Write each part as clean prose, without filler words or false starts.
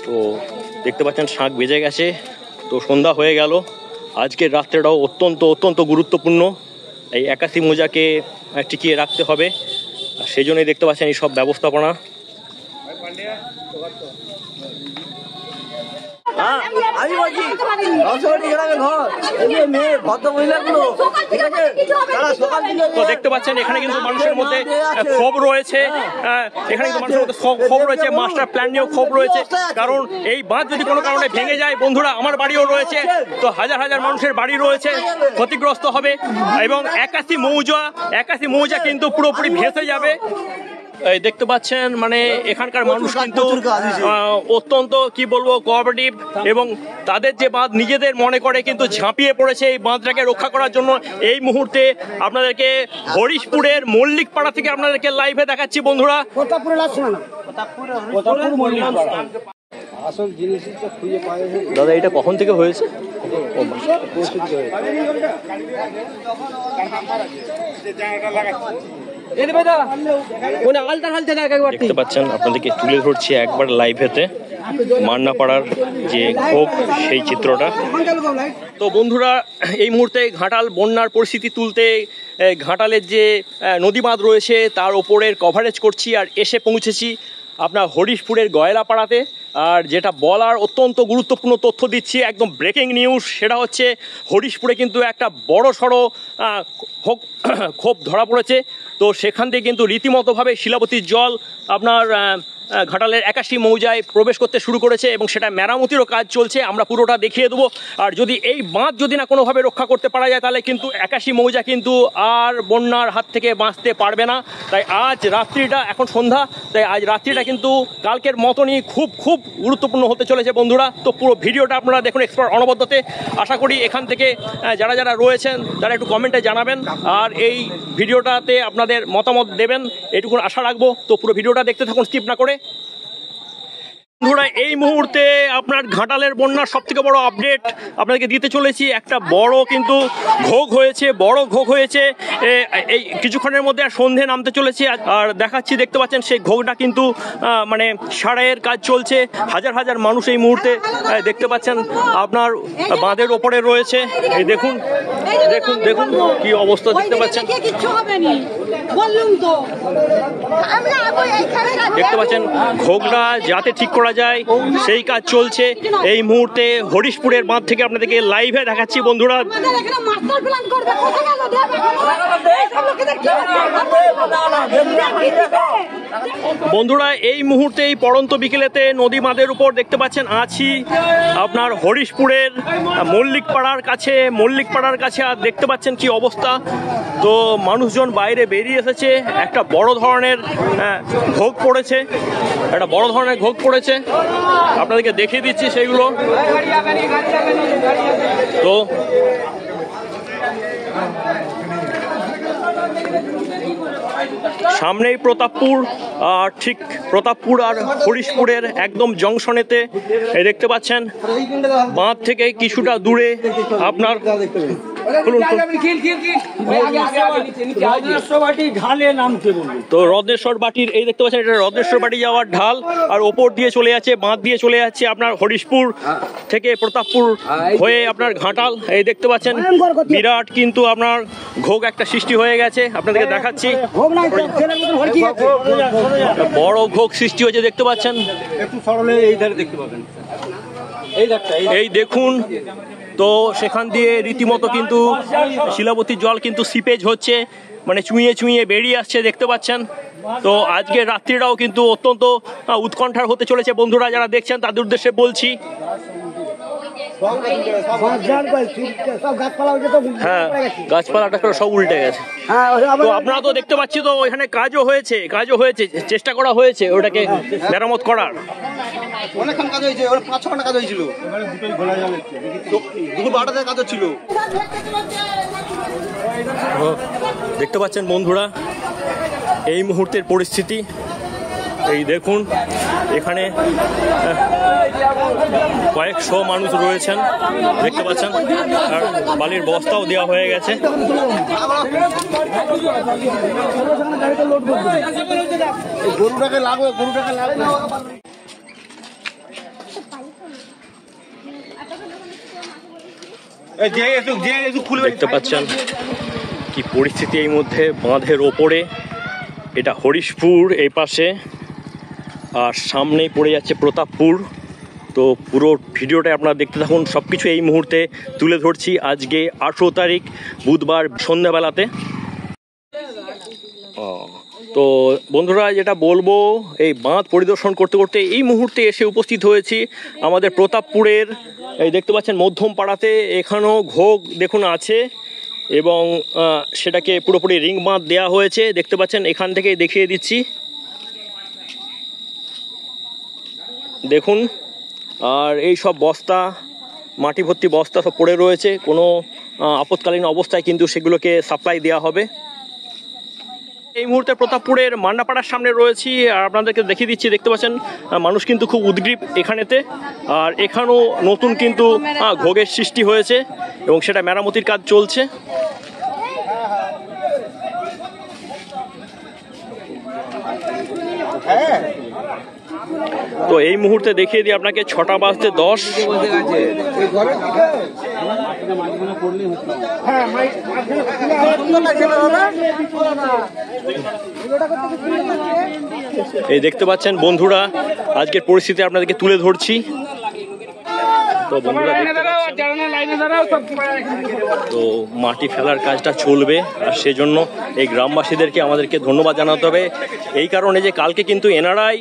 তো দেখতে পাচ্ছেন শাঁখ বেজে গেছে, তো সন্ধ্যা হয়ে গেল। আজকের রাত্রেটাও অত্যন্ত অত্যন্ত গুরুত্বপূর্ণ, এই 81 মৌজাকে টিকিয়ে রাখতে হবে, আর সেই জন্যই দেখতে পাচ্ছেন এই সব ব্যবস্থাপনা। তো দেখতে পাচ্ছেন এখানে কিন্তু মানুষের মধ্যে ক্ষোভ রয়েছে, এখানে কিন্তু মানুষের মধ্যে ক্ষোভ রয়েছে, মাস্টার প্ল্যান নিয়েও ক্ষোভ রয়েছে। কারণ এই বাঁধ যদি কোনো কারণে ভেঙে যায়, বন্ধুরা আমার বাড়িও রয়েছে, তো হাজার হাজার মানুষের বাড়ি রয়েছে, ক্ষতিগ্রস্ত হবে এবং 81 মৌজা কিন্তু পুরোপুরি ভেসে যাবে। দেখতে পাচ্ছেন মানে এখানকার মানুষ কিন্তু অত্যন্ত কি বলবো কোঅপারেটিভ, এবং তাদের যে বাঁধ নিজেদের মনে করে কিন্তু ঝাঁপিয়ে পড়েছে এই বাঁধটাকে রক্ষা করার জন্য। এই মুহূর্তে আপনাদেরকে হরিশপুরের মল্লিক পাড়া থেকে আপনাদেরকে লাইভে দেখাচ্ছি বন্ধুরা। দাদা এটা কখন থেকে হয়েছে? দেখতে পাচ্ছেন আপনাদেরকে তুলে ধরছি একবার লাইভেতে মান্নাপাড়ার যে ক্ষোভ, সেই চিত্রটা। তো বন্ধুরা এই মুহূর্তে ঘাটাল বন্যার পরিস্থিতি তুলতে ঘাটালের যে নদী বাঁধ রয়েছে তার ওপরের কভারেজ করছি, আর এসে পৌঁছেছি আপনার হরিশপুরের গয়লাপাড়াতে। আর যেটা বলার অত্যন্ত গুরুত্বপূর্ণ তথ্য দিচ্ছি, একদম ব্রেকিং নিউজ, সেটা হচ্ছে হরিশপুরে কিন্তু একটা বড় সড়ো ক্ষোভ ধরা পড়েছে। তো সেখান থেকে কিন্তু রীতিমতোভাবে শিলাবতীর জল আপনার ঘাটালের 81 মৌজায় প্রবেশ করতে শুরু করেছে এবং সেটা মেরামতিরও কাজ চলছে, আমরা পুরোটা দেখিয়ে দেবো। আর যদি এই বাঁধ যদি না কোনোভাবে রক্ষা করতে পারা যায়, তাহলে কিন্তু 81 মৌজা কিন্তু আর বন্যার হাত থেকে বাঁচতে পারবে না। তাই আজ রাত্রিটা, এখন সন্ধ্যা, তাই আজ রাত্রিটা কিন্তু কালকের মতনই খুব খুব গুরুত্বপূর্ণ হতে চলেছে বন্ধুরা। তো পুরো ভিডিওটা আপনারা দেখুন এক্সপার্ট অনবদ্যতে। আশা করি এখান থেকে যারা যারা রয়েছেন তারা একটু কমেন্টে জানাবেন, আর এই ভিডিওটাতে আপনাদের মতামত দেবেন, এটুকু আশা রাখবো। তো পুরো ভিডিওটা দেখতে থাকুন স্কিপ না করে। বন্ধুরা এই মুহূর্তে আপনার ঘাটালের বন্যার সব থেকে বড় আপডেট আপনাদেরকে দিতে চলেছি। একটা বড় কিন্তু বড় ঘোগ হয়েছে এই কিছুক্ষণের মধ্যে, আর সন্ধে নামতে চলেছে। আর দেখাচ্ছি, দেখতে পাচ্ছেন সেই ঘোগটা কিন্তু মানে সারাইয়ের কাজ চলছে। হাজার হাজার মানুষ এই মুহূর্তে দেখতে পাচ্ছেন আপনার বাঁধের ওপরে রয়েছে। এই দেখুন দেখুন দেখুন কি অবস্থা দেখতে পাচ্ছেন, দেখতে পাচ্ছেন ঘোগটা যাতে ঠিক করা যায় সেই কাজ চলছে এই মুহূর্তে। হরিশপুরের বাঁধ থেকে আপনাদেরকে লাইভে দেখাচ্ছি বন্ধুরা। বন্ধুরা এই মুহূর্তে এই পড়ন্ত বিকেলেতে নদী বাঁধের উপর দেখতে পাচ্ছেন আছি আপনার হরিশপুরের মল্লিক পাড়ার কাছে। আর দেখতে পাচ্ছেন কি অবস্থা। তো মানুষজন বাইরে বেরিয়ে এসেছে, একটা বড় ধরনের ঘোগ পড়েছে, আপনাদেরকে দেখিয়ে দিচ্ছি সেইগুলো। তো সামনেই প্রতাপপুর, আর ঠিক প্রতাপপুর আর হরিশপুরের একদম জংশনেতে এই দেখতে পাচ্ছেন বাঁধ থেকে কিছুটা দূরে আপনার তো রত্নেশ্বর বাটির, এই দেখতে পাচ্ছেন এটা রত্নেশ্বর বাটি যাওয়ার ঢাল, আর ওপর দিয়ে চলে যাচ্ছে, বাঁধ দিয়ে চলে যাচ্ছে আপনার হরিশপুর থেকে প্রতাপপুর হয়ে আপনার ঘাটাল। এই দেখতে পাচ্ছেন বিরাট কিন্তু আপনার ঘোগ একটা সৃষ্টি হয়ে গেছে, আপনাদেরকে দেখাচ্ছি। বড় ঘোগ সৃষ্টি হয়েছে দেখতে পাচ্ছেন, এই দেখুন। তো সেখান দিয়ে রীতিমতো কিন্তু শিলাবতীর জল কিন্তু সিপেজ হচ্ছে, মানে চুঁইয়ে চুঁইয়ে বেরিয়ে আসছে দেখতে পাচ্ছেন। তো আজকের রাত্রিটাও কিন্তু অত্যন্ত উৎকণ্ঠার হতে চলেছে বন্ধুরা, যারা দেখছেন তাদের উদ্দেশ্যে বলছি। হ্যাঁ, গাছপালাটা সব উল্টে গেছে। তো আপনারা তো দেখতে পাচ্ছি, তো এখানে কাজও হয়েছে, চেষ্টা করা হয়েছে ওটাকে মেরামত করার। অনেকক্ষণ কাজ হয়েছে, 5-6 ঘন্টা কাজ হয়েছিল, দুপুর 12টার কাজ হচ্ছিল। দেখতে পাচ্ছেন বন্ধুরা এই মুহূর্তের পরিস্থিতি, এই দেখুন এখানে কয়েকশো মানুষ রয়েছেন দেখতে পাচ্ছেন, আর বালির বস্তাও দেওয়া হয়ে গেছে। দেখতে পাচ্ছেন কি পরিস্থিতি এই মধ্যে বাঁধের ওপরে। এটা হরিশপুর এই পাশে, আর সামনেই পড়ে যাচ্ছে প্রতাপপুর। তো পুরো ভিডিওটা আপনারা দেখতে থাকুন, সব কিছু এই মুহূর্তে তুলে ধরছি আজকে 18 তারিখ বুধবার সন্ধ্যাবেলাতে। তো বন্ধুরা, যেটা বলবো, এই বাঁধ পরিদর্শন করতে করতে এই মুহূর্তে এসে উপস্থিত হয়েছি আমাদের প্রতাপপুরের, এই দেখতে পাচ্ছেন মধ্যম পাড়াতে। এখানেও ঘোগ দেখুন আছে, এবং সেটাকে পুরোপুরি রিং বাঁধ দেওয়া হয়েছে। দেখতে পাচ্ছেন, এখান থেকেই দেখিয়ে দিচ্ছি, দেখুন। আর এই সব বস্তা, মাটি ভর্তি বস্তা সব পড়ে রয়েছে। কোনো আপৎকালীন অবস্থায় কিন্তু সেগুলোকে সাপ্লাই দেওয়া হবে। এই মুহূর্তে প্রতাপপুরের মান্নাপাড়ার সামনে রয়েছি, আর আপনাদেরকে দেখিয়ে দিচ্ছি। দেখতে পাচ্ছেন মানুষ কিন্তু খুব উদ্গ্রীব এখানেতে। আর এখানেও নতুন কিন্তু ঘোগের সৃষ্টি হয়েছে, এবং সেটা মেরামতির কাজ চলছে। তো এই মুহূর্তে দেখিয়ে দিই আপনাকে, 6টা বাজতে 10। এই দেখতে পাচ্ছেন বন্ধুরা, আজকের পরিস্থিতি আপনাদেরকে তুলে ধরছি। তো বন্ধুরা দেখতে পাচ্ছেন, তো মাটি ফেলার কাজটা চলবে, আর সেজন্য এই গ্রামবাসীদেরকে আমাদেরকে ধন্যবাদ জানাতে হবে। এই কারণে যে কালকে কিন্তু এনারাই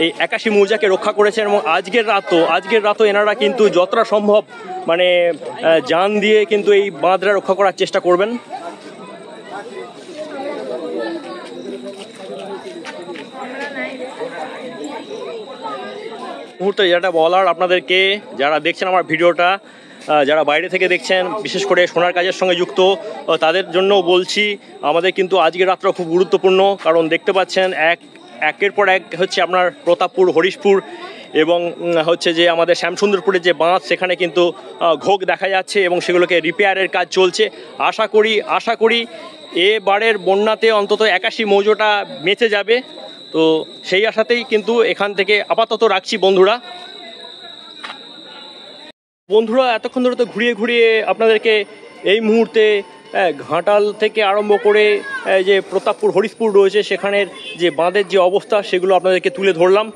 এই 81 মৌজাকে রক্ষা করেছেন, এবং আজকের রাতও এনারা কিন্তু যতটা সম্ভব মানে জান দিয়ে কিন্তু এই বাঁধটা রক্ষা করার চেষ্টা করবেন। মুহূর্তে যেটা বলার আপনাদেরকে, যারা দেখছেন আমার ভিডিওটা, যারা বাইরে থেকে দেখছেন, বিশেষ করে সোনার কাজের সঙ্গে যুক্ত, তাদের জন্যও বলছি, আমাদের কিন্তু আজকের রাতটা খুব গুরুত্বপূর্ণ। কারণ দেখতে পাচ্ছেন একের পর এক হচ্ছে আপনার প্রতাপপুর, হরিশপুর, এবং হচ্ছে যে আমাদের শ্যামসুন্দরপুরের যে বাঁধ, সেখানে কিন্তু ঘোগ দেখা যাচ্ছে, এবং সেগুলোকে রিপেয়ারের কাজ চলছে। আশা করি এবারের বন্যাতে অন্তত 81 মৌজাটা বেঁচে যাবে। তো সেই আশাতেই কিন্তু এখান থেকে আপাতত রাখছি বন্ধুরা। এতক্ষণ ধরে তো ঘুরিয়ে আপনাদেরকে এই মুহূর্তে ঘাটাল থেকে আরম্ভ করে যে প্রতাপপুর, হরিশপুর রয়েছে, সেখানের যে বাঁধের যে অবস্থা, সেগুলো আপনাদেরকে তুলে ধরলাম।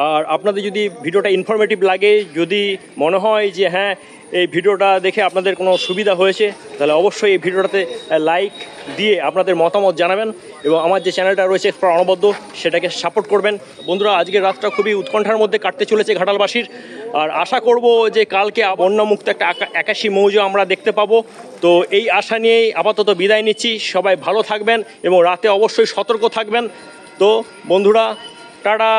আর আপনাদের যদি ভিডিওটা ইনফরমেটিভ লাগে, যদি মনে হয় যে হ্যাঁ এই ভিডিওটা দেখে আপনাদের কোনো সুবিধা হয়েছে, তাহলে অবশ্যই এই ভিডিওটাতে লাইক দিয়ে আপনাদের মতামত জানাবেন, এবং আমার যে চ্যানেলটা রয়েছে এক্সপ্লোর অনবদ্য, সেটাকে সাপোর্ট করবেন। বন্ধুরা, আজকের রাতটা খুবই উৎকণ্ঠার মধ্যে কাটতে চলেছে ঘাটালবাসীর, আর আশা করব যে কালকে বন্যামুক্ত একটা 81 মৌজা আমরা দেখতে পাবো। তো এই আশা নিয়েই আপাতত বিদায় নিচ্ছি। সবাই ভালো থাকবেন, এবং রাতে অবশ্যই সতর্ক থাকবেন। তো বন্ধুরা, টাটা।